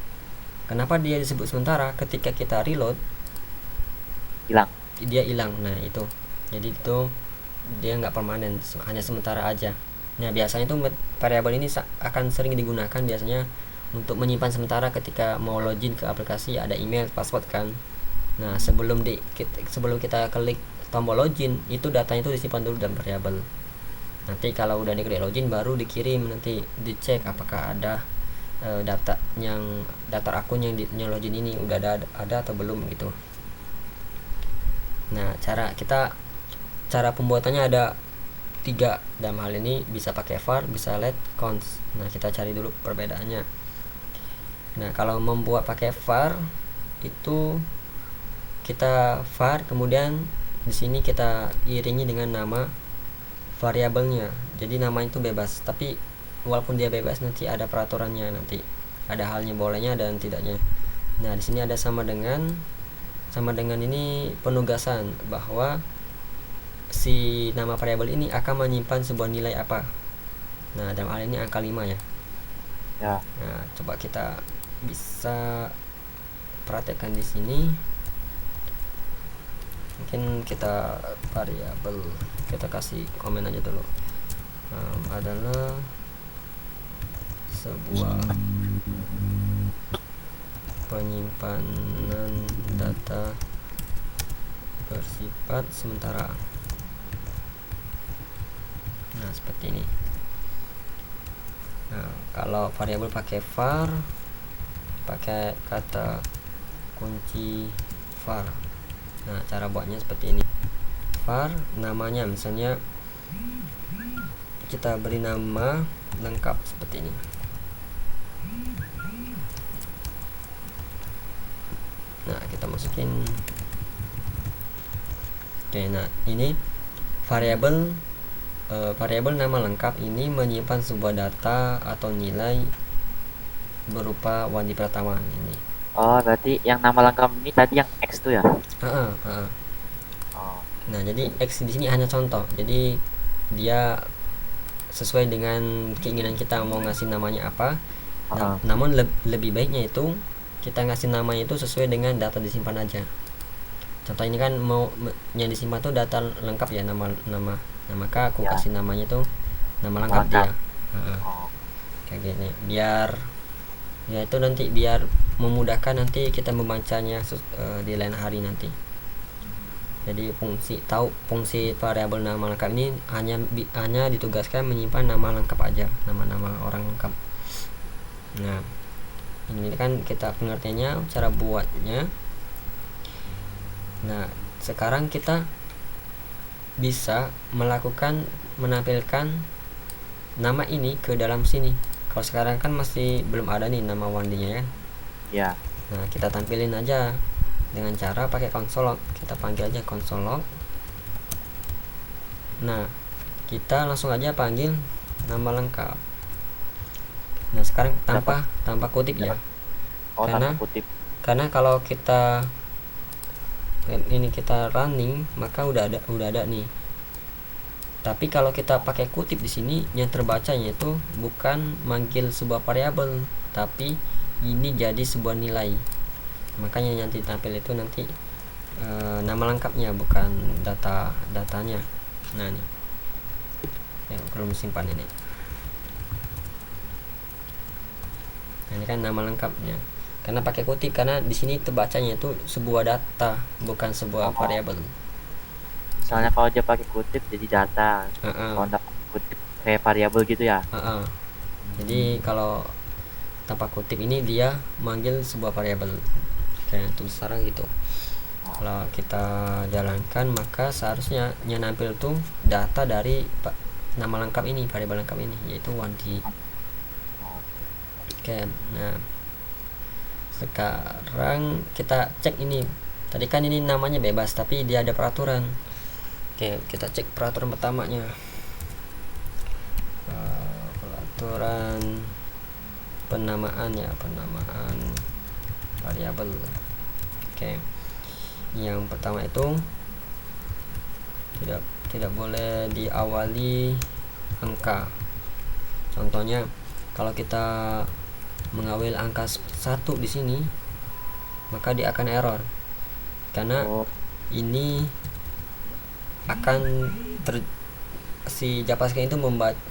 kenapa dia disebut sementara? Ketika kita reload, hilang. dia hilang. Nah, itu. Jadi itu dia nggak permanen, hanya sementara aja. Nah, biasanya tuh variabel ini akan sering digunakan biasanya untuk menyimpan sementara ketika mau login ke aplikasi, ada email, password kan. Nah, sebelum kita klik tombol login, itu datanya itu disimpan dulu dalam variabel. Nanti kalau udah diklik login baru dikirim, nanti dicek apakah ada daftar akun yang login ini udah ada atau belum gitu. Nah, cara pembuatannya ada 3. Dalam hal ini bisa pakai var, bisa let, const. Nah, kita cari dulu perbedaannya. Nah, kalau membuat pakai var itu kita var, kemudian di sini kita iringi dengan nama variabelnya. Jadi nama itu bebas, tapi walaupun dia bebas nanti ada peraturannya, nanti ada halnya bolehnya dan tidaknya. Nah, di sini ada sama dengan ini penugasan bahwa si nama variabel ini akan menyimpan sebuah nilai apa. Nah, dalam hal ini angka 5 ya. Ya. Nah, coba kita bisa praktekkan di sini. Mungkin kita variabel, kita kasih komen aja dulu. Adalah sebuah penyimpanan data bersifat sementara. Nah, seperti ini. Nah, kalau variabel pakai var, pakai kata kunci var. Nah, cara buatnya seperti ini. Var namanya misalnya kita beri nama lengkap seperti ini. Nah, kita masukin. Oke, nah ini variabel nama lengkap ini menyimpan sebuah data atau nilai berupa Wandi Pratama ini. Oh, berarti yang nama lengkap ini tadi yang X tuh ya? Oh, Nah, jadi X di sini hanya contoh. Jadi dia sesuai dengan keinginan kita mau ngasih namanya apa. Namun lebih baiknya itu kita ngasih namanya itu sesuai dengan data disimpan aja. Contoh ini kan mau yang disimpan tuh data lengkap ya, nama maka aku Ya. kasih namanya tuh nama lengkap dia. Oh, Kayak gini. Biar ya itu nanti biar memudahkan nanti kita membacanya di lain hari nanti. Jadi fungsi variabel nama lengkap ini hanya ditugaskan menyimpan nama lengkap aja, nama-nama orang lengkap. Nah, ini kan kita pengertiannya, cara buatnya. Nah, sekarang kita bisa menampilkan nama ini ke dalam sini. Kalau sekarang kan masih belum ada nih nama Wandinya ya. ya. Nah, kita tampilin aja dengan cara pakai console log. Kita panggil aja console log. Nah, kita langsung aja panggil nama lengkap. Nah, sekarang tanpa kutip ya. Oh, tanpa kutip. Karena kalau kita running maka udah ada nih. Tapi kalau kita pakai kutip di sini, yang terbacanya itu bukan manggil sebuah variabel, tapi ini jadi sebuah nilai. Makanya nanti tampil itu nanti nama lengkapnya, bukan datanya. Nah, nih yang perlu simpan ini. Nah, ini kan nama lengkapnya. Karena pakai kutip, karena di sini terbacanya itu sebuah data, bukan sebuah variabel. Misalnya kalau dia pakai kutip jadi data, kalau nggak kutip kayak variabel gitu ya. Jadi kalau tanpa kutip ini dia manggil sebuah variabel kayak tulis sekarang gitu. Kalau kita jalankan maka seharusnya yang nampil tuh data dari nama lengkap ini, variabel lengkap ini, yaitu Wandi. Oke, nah sekarang kita cek ini. Tadi kan ini namanya bebas, tapi dia ada peraturan. Oke, Oke, kita cek peraturan pertamanya. Peraturan penamaan ya, penamaan variabel. Oke, yang pertama itu tidak boleh diawali angka. Contohnya kalau kita mengawal angka 1 di sini, maka dia akan error karena ini akan si JavaScript itu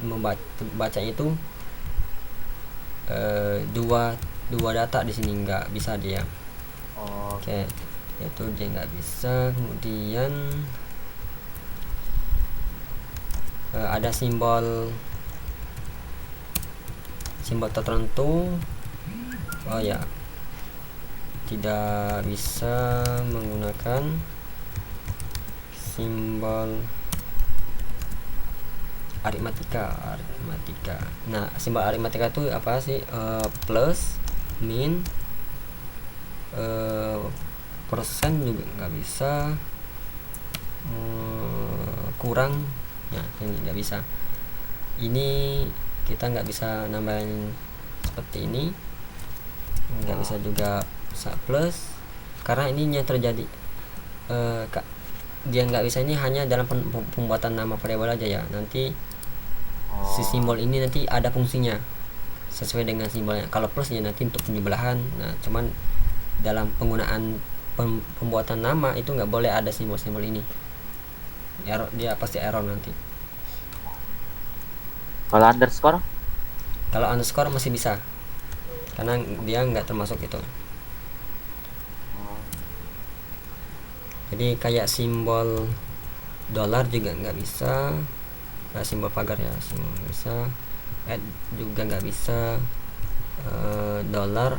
membacanya itu dua data di sini, nggak bisa dia. Oke, yaitu dia nggak bisa. Kemudian ada simbol tertentu, oh ya, tidak bisa menggunakan simbol aritmatika. Nah, simbol aritmatika itu apa sih? Plus, min, persen juga nggak bisa, kurang, ya ini nggak bisa. Ini kita nggak bisa nambahin seperti ini, nggak bisa juga plus, karena ininya terjadi dia nggak bisa ini hanya dalam pembuatan nama variabel aja ya. Nanti si simbol ini nanti ada fungsinya sesuai dengan simbolnya. Kalau plus ya nanti untuk penjumlahan. Nah, cuman dalam penggunaan pembuatan nama itu nggak boleh ada simbol-simbol ini. Error, dia pasti error nanti. Kalau underscore masih bisa, karena dia nggak termasuk itu. Jadi kayak simbol dolar juga nggak bisa, simbol pagar ya, simbol bisa, add juga nggak bisa, dolar.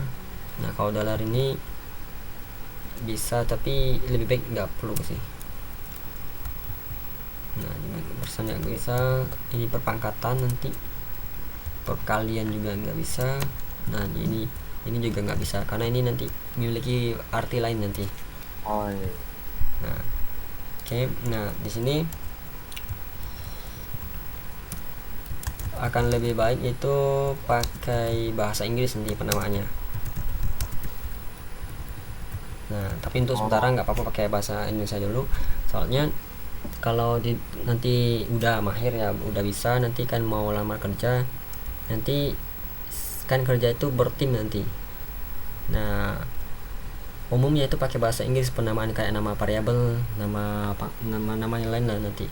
Nah, kalau dolar ini bisa, tapi lebih baik nggak perlu sih. Nah, ini persen nggak bisa, ini perpangkatan nanti, perkalian juga nggak bisa. Nah, ini juga nggak bisa karena ini nanti memiliki arti lain nanti. Nah, oke. Nah, di sini akan lebih baik itu pakai bahasa Inggris nanti penamaannya. Nah, tapi untuk sementara nggak apa-apa pakai bahasa Indonesia dulu, soalnya kalau nanti udah mahir ya, udah bisa, nanti kan mau lamar kerja, nanti kan kerja itu bertim nanti. Nah, umumnya itu pakai bahasa Inggris penamaan kayak nama variabel, nama yang lain lah. Nanti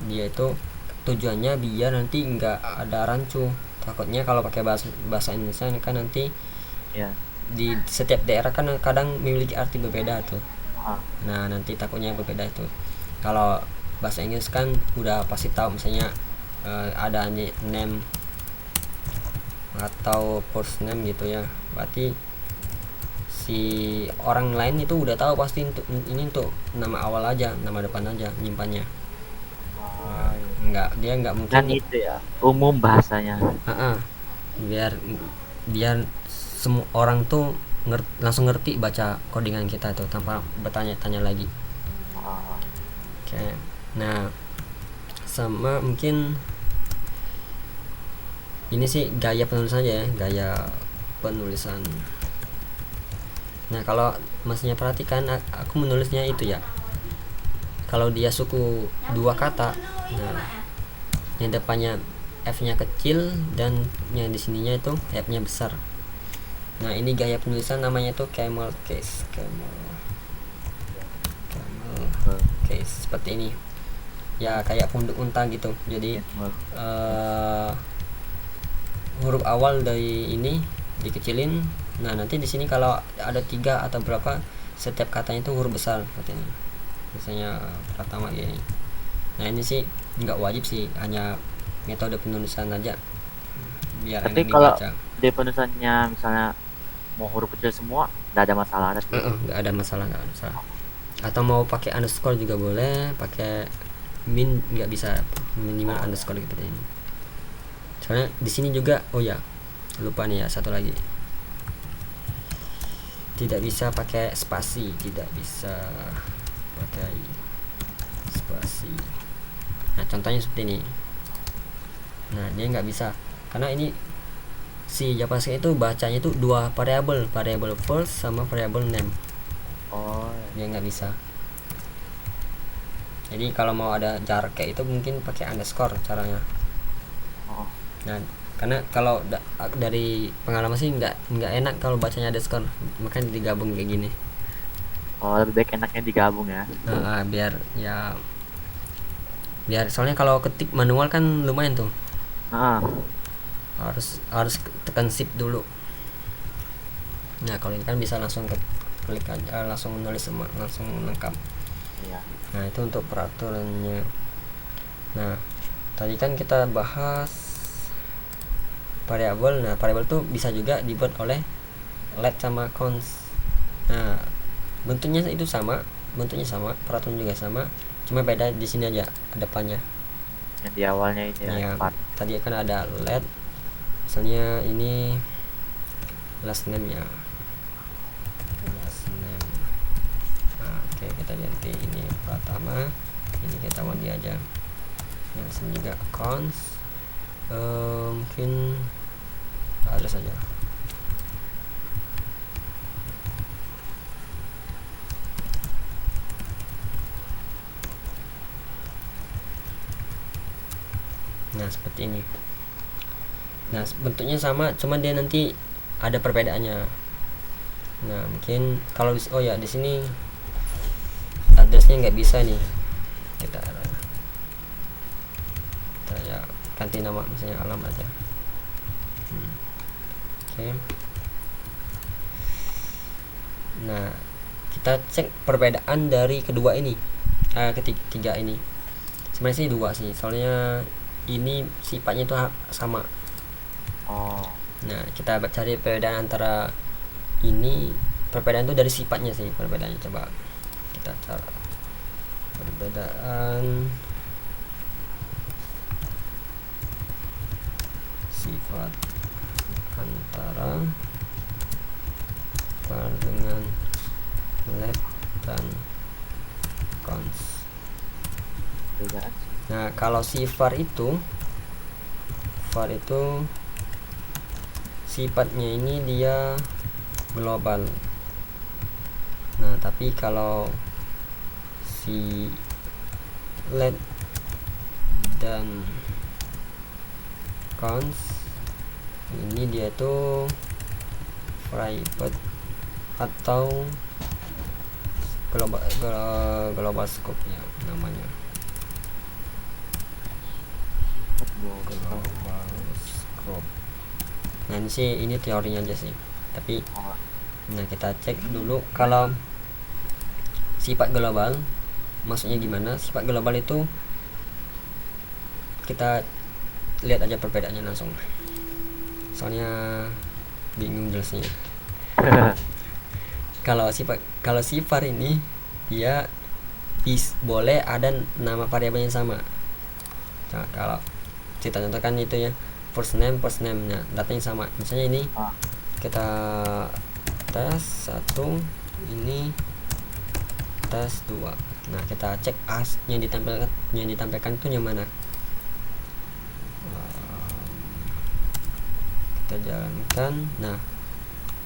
dia itu tujuannya biar nanti nggak ada rancu. Takutnya kalau pakai bahasa Indonesia kan nanti di setiap daerah kan kadang memiliki arti berbeda tuh. Nah, nanti takutnya berbeda itu. Kalau bahasa Inggris kan udah pasti tahu, misalnya ada name atau first name gitu ya, berarti si orang lain itu udah tahu pasti ini untuk nama awal aja, nama depan aja nyimpannya. Dia nggak mungkin kan itu ya umum bahasanya. Biar semua orang tuh langsung ngerti baca codingan kita tuh tanpa bertanya-tanya lagi. Oke. Nah, sama mungkin ini sih gaya penulisan aja ya, gaya penulisan. Nah, kalau masnya perhatikan, aku menulisnya itu ya, kalau dia suku dua kata, nah yang depannya F-nya kecil dan yang di sininya itu F-nya besar. Nah, ini gaya penulisan namanya itu camel case, seperti ini ya, kayak punduk unta gitu. Jadi huruf awal dari ini dikecilin. Nah, nanti di sini kalau ada 3 atau berapa, setiap katanya itu huruf besar seperti ini, misalnya pertama gini. Nah, ini sih nggak wajib sih, hanya metode penulisan aja biar tapi enak kalau dibaca. di penulisannya misalnya mau huruf kecil semua nggak ada masalah. Nggak ada masalah. Atau mau pakai underscore juga boleh, pakai min nggak bisa, minimal underscore gitu ini. Soalnya di sini juga, oh ya lupa nih ya, satu lagi, tidak bisa pakai spasi, tidak bisa pakai spasi. Nah contohnya seperti ini. Nah dia nggak bisa karena ini si JavaScript itu bacanya itu dua variabel, variabel first sama variabel name. Oh, Dia nggak bisa. Jadi kalau mau ada jarak kayak itu mungkin pakai underscore caranya. oh, Nah karena kalau dari pengalaman sih nggak enak kalau bacanya underscore, makanya digabung kayak gini. oh, lebih baik enaknya digabung ya. Biar ya biar soalnya kalau ketik manual kan lumayan tuh, Ah, harus harus tekan shift dulu. Nah kalau ini kan bisa langsung klik aja, langsung nulis semua, langsung lengkap. iya. Nah itu untuk peraturannya. Nah tadi kan kita bahas variabel. Nah variabel tuh bisa juga dibuat oleh let sama cons. Nah bentuknya itu sama, bentuknya sama, peraturan juga sama, cuma beda di sini aja depannya. Yang di awalnya ini ya, Ya part. tadi kan ada let, misalnya ini last name ya, last name. Nah, oke kita ganti ini pertama, ini kita ganti aja. Nah sini juga cons, mungkin ada saja. Nah seperti ini. Nah bentuknya sama, cuma dia nanti ada perbedaannya. Nah mungkin kalau oh ya di sini addressnya nggak bisa nih, kita ya ganti nama misalnya alam aja. Oke. Nah kita cek perbedaan dari kedua ini, ketiga ini. Sebenarnya sih dua sih, soalnya ini sifatnya itu sama. Oh, Nah kita cari perbedaan antara ini, perbedaan itu dari sifatnya sih perbedaannya. Coba kita cari perbedaan sifat antara var dengan let dan cons. perbedaan sih. Nah kalau si var itu sifatnya ini dia global. Nah tapi kalau si let dan cons ini dia tuh private atau global scope ya namanya, global scope. Nah ini sih ini teorinya aja sih, tapi Oh, nah kita cek dulu kalau sifat global maksudnya gimana. Sifat global itu kita lihat aja perbedaannya langsung, soalnya bingung jelasnya. Kalau si var ini dia boleh ada nama variabel yang sama. Nah, kalau kita contohkan itu ya, first name nya datanya sama, misalnya ini ah, kita tes 1, ini tes 2. Nah kita cek as yang ditampilkan itu yang mana. Kita jalankan. Nah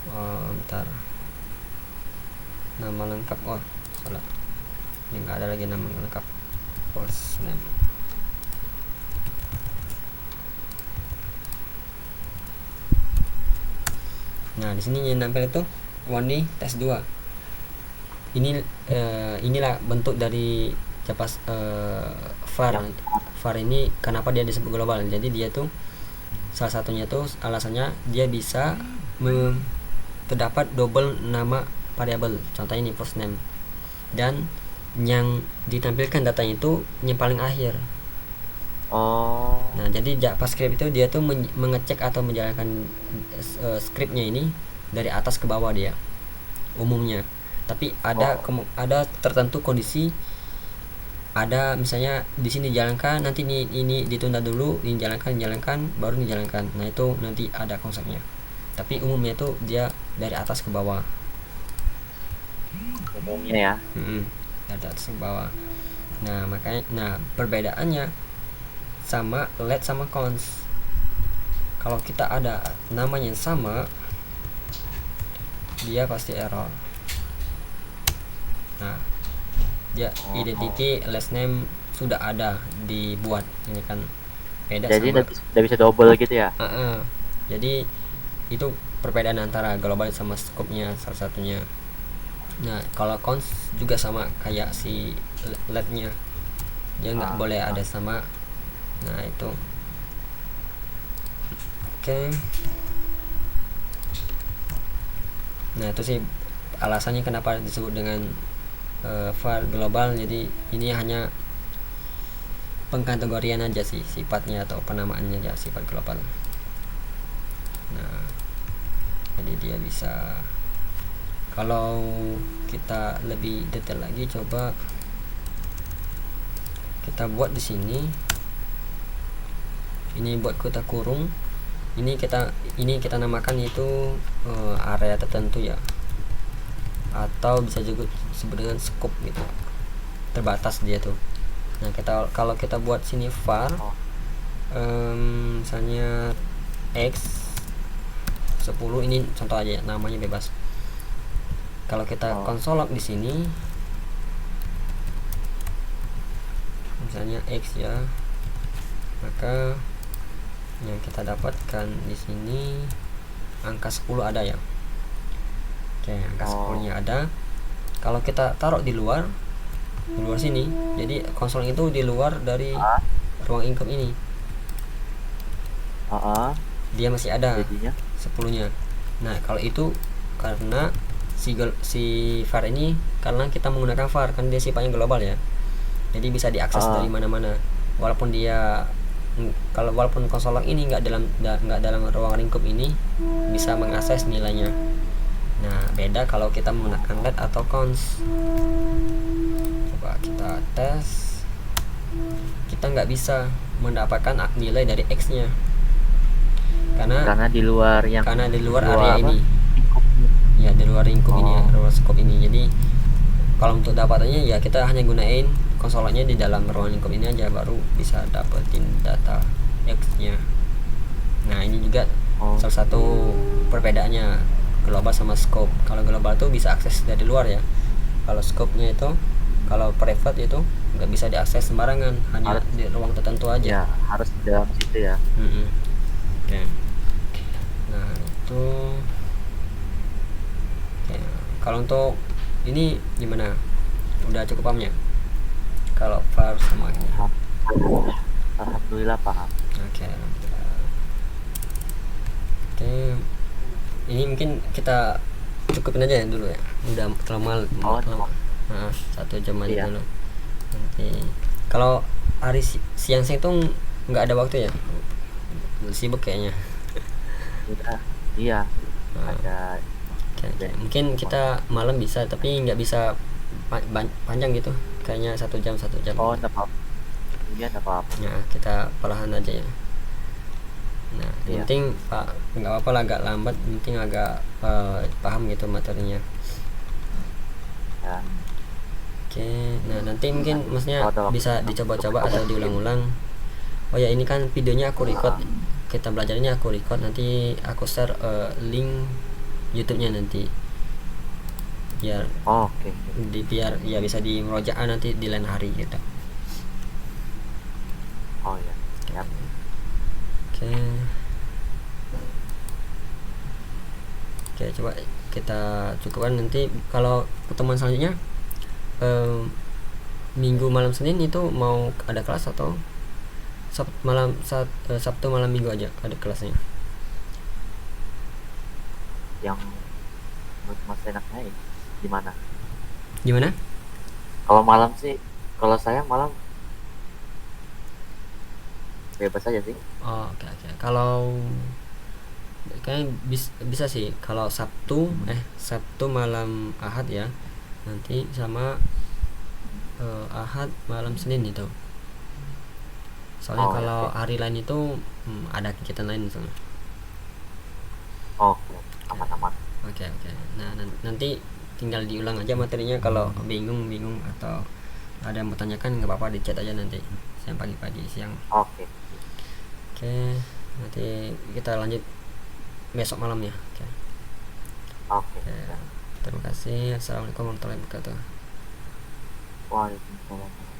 bentar, nama lengkap, oh salah, ini nggak ada lagi nama lengkap first name. Nah di sini yang nampil itu Wandi tes 2. Ini inilah bentuk dari var. Var ini kenapa dia disebut global, jadi dia tuh salah satunya tuh alasannya dia bisa terdapat double nama variabel, contohnya ini first name, dan yang ditampilkan datanya itu yang paling akhir. oh, Nah jadi JavaScript itu dia tuh mengecek atau menjalankan scriptnya ini dari atas ke bawah dia umumnya, tapi ada tertentu kondisi, ada misalnya di sini dijalankan, nanti ini ditunda dulu, ini jalankan baru dijalankan. Nah itu nanti ada konsepnya, tapi umumnya itu dia dari atas ke bawah. umumnya ya. Dari atas ke bawah. Nah makanya perbedaannya sama let sama cons. Kalau kita ada namanya yang sama, dia pasti error. Nah dia identity last name sudah ada dibuat, ini kan beda Jadi sama udah bisa double gitu ya? jadi itu perbedaan antara global sama scope-nya salah satunya. Nah kalau cons juga sama kayak si let-nya, dia nggak boleh ada sama. Nah itu oke. Nah itu sih alasannya kenapa disebut dengan var global. Jadi ini hanya pengkategorian aja sih sifatnya atau penamaannya aja sifat global. Nah jadi dia bisa, kalau kita lebih detail lagi coba kita buat di sini. Ini buat kita kurung, ini kita namakan itu area tertentu ya, atau bisa juga disebut dengan scope gitu, terbatas dia tuh. Nah kalau kita buat sini var misalnya x 10, ini contoh aja ya, namanya bebas. Kalau kita konsol log di sini misalnya x ya, maka yang kita dapatkan di sini angka 10 ada ya. Oke, angka 10 nya ada. Kalau kita taruh di luar sini, jadi konsol itu di luar dari ruang income ini, dia masih ada jadinya 10 nya. Nah kalau itu karena si var ini, karena kita menggunakan var kan dia sifatnya global ya, jadi bisa diakses dari mana-mana, walaupun konsol log ini nggak dalam ruang lingkup ini bisa mengakses nilainya. Nah beda kalau kita menggunakan let atau cons. Coba kita tes, kita nggak bisa mendapatkan nilai dari x nya karena di luar area ini ya, di luar lingkup ini ya, luar scope ini. Jadi kalau untuk dapatannya ya kita hanya gunain konsolnya di dalam ruang lingkup ini aja, baru bisa dapetin data X-nya. Nah ini juga salah satu perbedaannya global sama scope. Kalau global tuh bisa akses dari luar ya, kalau scope-nya itu, kalau private itu nggak bisa diakses sembarangan, hanya di ruang tertentu aja ya, harus di dalam situ ya. Oke. Nah itu kalau untuk ini gimana, udah cukup pahamnya kalau var sama ini? Alhamdulillah paham. Oke. Ini mungkin kita cukupin aja ya dulu ya, udah terlalu lama. 1 jam aja dulu. Nanti kalau hari siang itu nggak ada waktu ya, sibuk kayaknya. Iya. Ada. Mungkin kita malam bisa, tapi nggak bisa panjang gitu, kayaknya 1 jam. Enggak apa-apa. Iya, enggak apa-apa. Nah kita perlahan aja ya. Nah yang penting Pak nggak apa-apa lah agak lambat, penting agak paham gitu materinya ya. Oke, nah nanti mungkin maksudnya bisa dicoba-coba atau diulang-ulang. Oh ya ini kan videonya aku record, kita belajarnya aku record, nanti aku share link YouTube-nya nanti biar biar ya bisa di murojaah nanti di lain hari gitu. Siap. Oke, coba kita cukupkan. Nanti kalau pertemuan selanjutnya Minggu malam Senin itu mau ada kelas atau Sabtu malam Minggu aja ada kelasnya? Yang menurut Mas enaknya gimana? Kalau malam sih, kalau saya malam bebas aja sih. Oke. Kalau kayaknya bisa sih kalau Sabtu malam Ahad ya, nanti sama Ahad malam Senin itu. Soalnya kalau hari lain itu ada kegiatan lain misalnya. Aman-aman. Oke. Nah nanti tinggal diulang aja materinya kalau bingung atau ada yang mau tanyakan nggak apa-apa, di chat aja nanti, siang, pagi, siang. Oke. Oke, nanti kita lanjut besok malam ya. Oke. Oke. Terima kasih. Assalamualaikum warahmatullahi wabarakatuh. Waalaikumsalam.